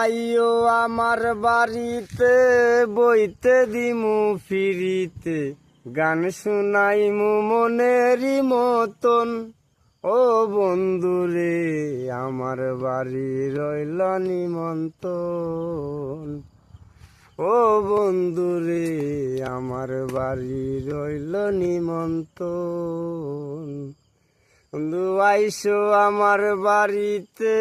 আইও আমার বাড়িতে বইতে দিমু ফিরিতে গান শুনাইমু মনেরই মতন। ও বন্ধুরে আমার বাড়ি রইল নিমন্ত্রণ। ও বন্ধুরে আমার বাড়ি রইল নিমন্ত্রণ। বন্ধু আইসো আমার বাড়িতে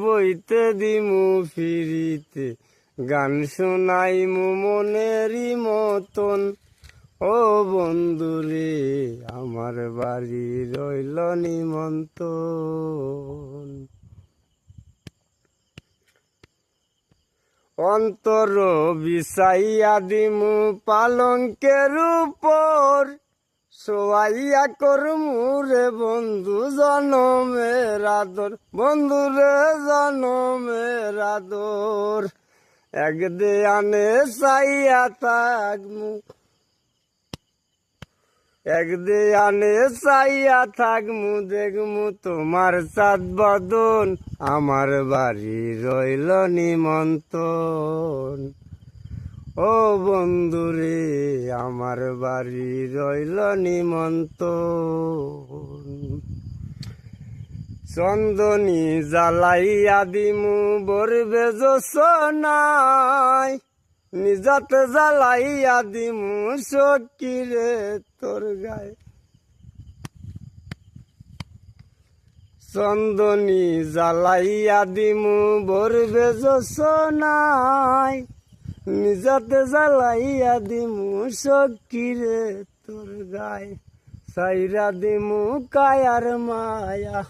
বইতে দিমু ফিরিতে গান শুনাইমু মনেরই মতন। ও বন্ধুরে আমার বাড়ি রইল নিমন্ত্রণ। অন্তর বিছাইয়া দিমু পালঙ্কের উপর, সোয়াইয়া করমু রে বন্ধু জনমের আদর। বন্ধুরে জনমের আদর এক দেয়ানে চাইয়া থাকমু, এক দেয়ানে চাইয়া থাকমু দেখমু তোমার চাঁদ বদন। আমার বাড়ি রইল নিমন্ত্রণ। ও বন্ধুরে আমার বাড়ি রইল নিমন্ত্রণ। চন্দনী জ্বালাইয়া দিমু বরবে জোছনায়, নিজাতে জ্বালাইয়া দিমু সকিরে তোর গায়ে। চন্দনী জ্বালাইয়া দিমু বরবে জোছনায়, নিজাতে জ্বালাইয়া দিমু সকিরে তোর গায়ে। সাইরা দিমু কায়ার মায়া,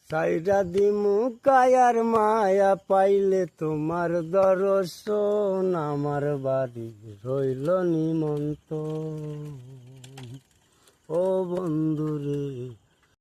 সাইরা দিমু কায়ার মায়া পাইলে তোমার দর্শন। আমার বাড়ি রইল নিমন্ত্রণ।